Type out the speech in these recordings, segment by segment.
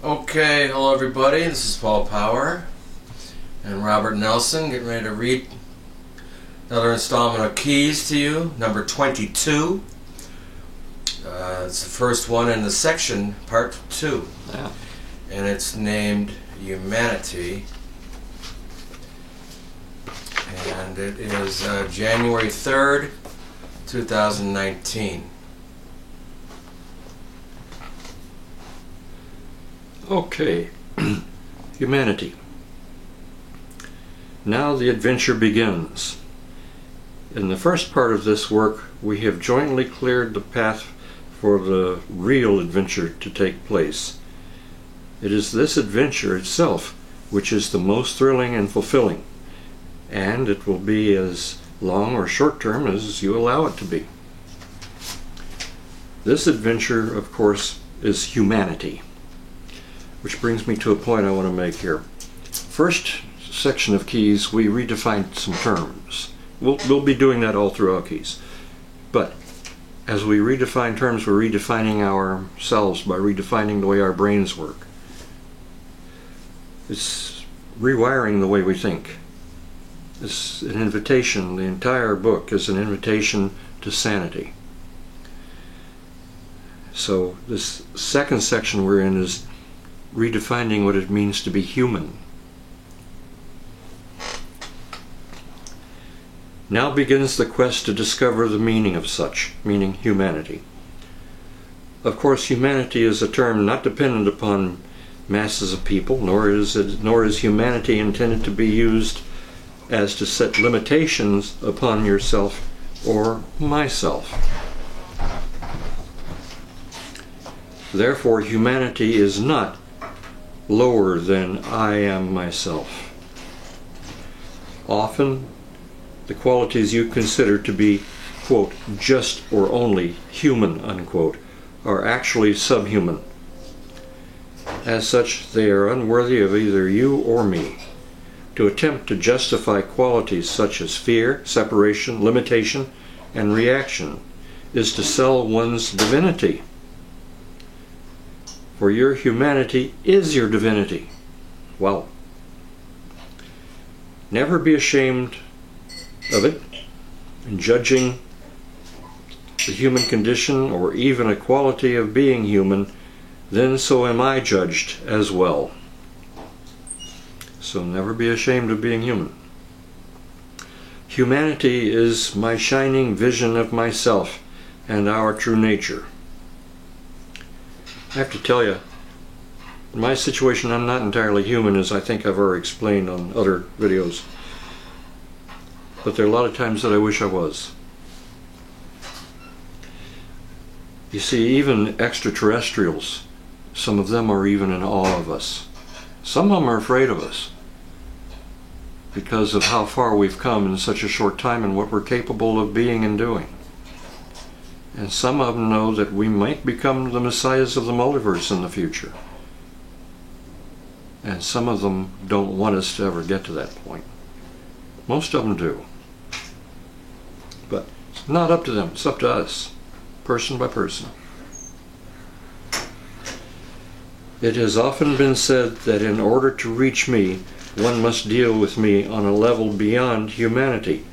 Okay, hello everybody, this is Paul Power and Robert Nelson getting ready to read another installment of Keys to You, number 22. It's the first one in the section, part 2. Yeah. And it's named Humanity. And it is January 3rd, 2019. Okay, humanity. Now the adventure begins. In the first part of this work, we have jointly cleared the path for the real adventure to take place. It is this adventure itself which is the most thrilling and fulfilling, and it will be as long or short term as you allow it to be. This adventure, of course, is humanity. Which brings me to a point I want to make here. First section of Keys, we redefined some terms. We'll be doing that all throughout Keys. But as we redefine terms, we're redefining ourselves by redefining the way our brains work. It's rewiring the way we think. It's an invitation. The entire book is an invitation to sanity. So this second section we're in is redefining what it means to be human. Now begins the quest to discover the meaning of such, meaning humanity. Of course, humanity is a term not dependent upon masses of people, nor is humanity intended to be used as to set limitations upon yourself or myself. Therefore, humanity is not lower than I am myself. Often, the qualities you consider to be, quote, just or only human, unquote, are actually subhuman. As such, they are unworthy of either you or me. To attempt to justify qualities such as fear, separation, limitation, and reaction is to sell one's divinity. For your humanity is your divinity. Well, never be ashamed of it in judging the human condition or even a quality of being human, then so am I judged as well. So never be ashamed of being human. Humanity is my shining vision of myself and our true nature. I have to tell you, in my situation, I'm not entirely human, as I think I've already explained on other videos. But there are a lot of times that I wish I was. You see, even extraterrestrials, some of them are even in awe of us. Some of them are afraid of us because of how far we've come in such a short time and what we're capable of being and doing. And some of them know that we might become the messiahs of the multiverse in the future. And some of them don't want us to ever get to that point. Most of them do. But it's not up to them, it's up to us, person by person. It has often been said that in order to reach me, one must deal with me on a level beyond humanity.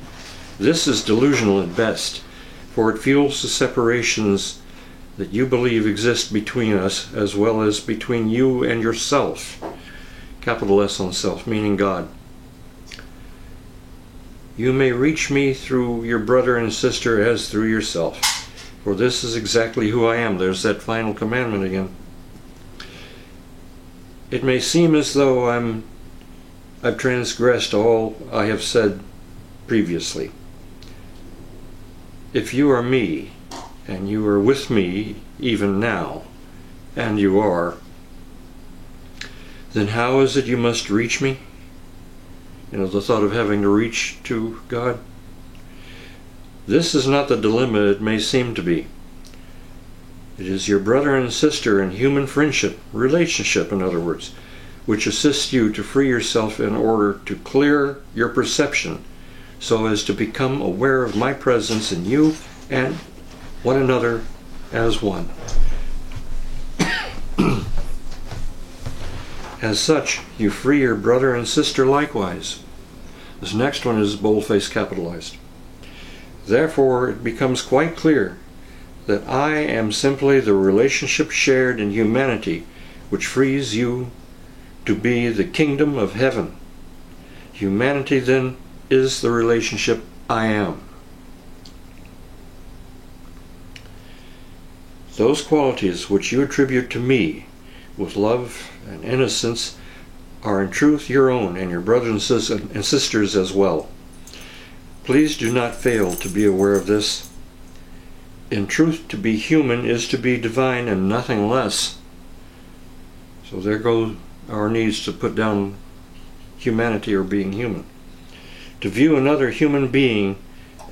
This is delusional at best, for it fuels the separations that you believe exist between us, as well as between you and yourself. Capital S on self, meaning God. You may reach me through your brother and sister as through yourself, for this is exactly who I am. There's that final commandment again. It may seem as though I've transgressed all I have said previously. If you are me, and you are with me even now, and you are, then how is it you must reach me? You know, the thought of having to reach to God. This is not the dilemma it may seem to be. It is your brother and sister in human friendship, relationship in other words, which assists you to free yourself in order to clear your perception so as to become aware of my presence in you and one another as one. As such, you free your brother and sister likewise. This next one is boldface capitalized. Therefore, it becomes quite clear that I am simply the relationship shared in humanity which frees you to be the kingdom of heaven. Humanity, then, is the relationship I am. Those qualities which you attribute to me with love and innocence are in truth your own and your brothers and sisters as well. Please do not fail to be aware of this. In truth, to be human is to be divine and nothing less. So there go our needs to put down humanity or being human. To view another human being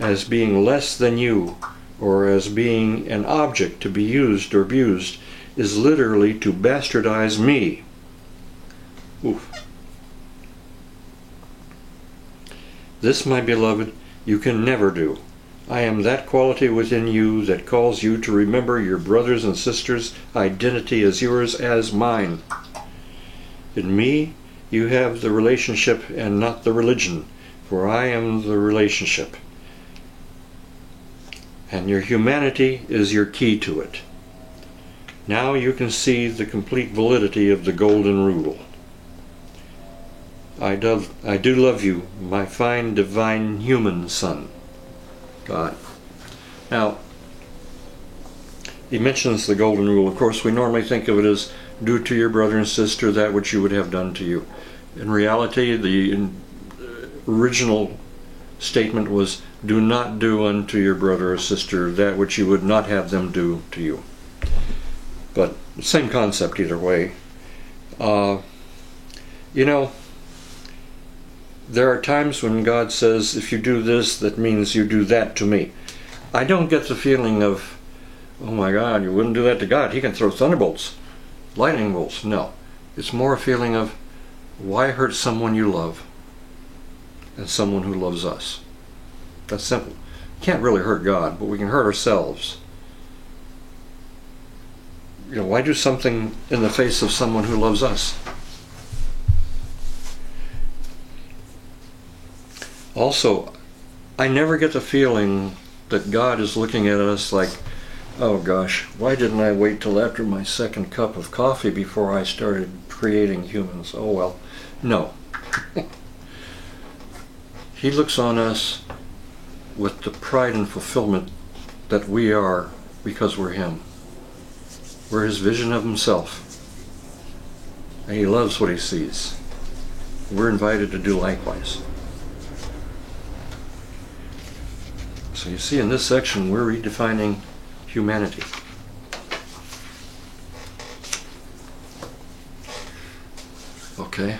as being less than you or as being an object to be used or abused is literally to bastardize me. Oof. This, my beloved, you can never do. I am that quality within you that calls you to remember your brothers and sisters' identity as yours as mine. In me, you have the relationship and not the religion, for I am the relationship. And your humanity is your key to it. Now you can see the complete validity of the golden rule. I do love you, my fine divine human son, God. Now, he mentions the golden rule. Of course, we normally think of it as do to your brother and sister that which you would have done to you. In reality, the original statement was do not do unto your brother or sister that which you would not have them do to you. But same concept either way. You know, there are times when God says, if you do this, that means you do that to me. I don't get the feeling of, oh my God, you wouldn't do that to God. He can throw thunderbolts, lightning bolts. No. It's more a feeling of, why hurt someone you love and someone who loves us? That's simple. Can't really hurt God, but we can hurt ourselves. You know, why do something in the face of someone who loves us? Also, I never get the feeling that God is looking at us like, oh gosh, why didn't I wait till after my second cup of coffee before I started creating humans? Oh well. No. He looks on us with the pride and fulfillment that we are because we're Him. We're His vision of Himself. And He loves what He sees. We're invited to do likewise. So you see, in this section, we're redefining humanity. Okay.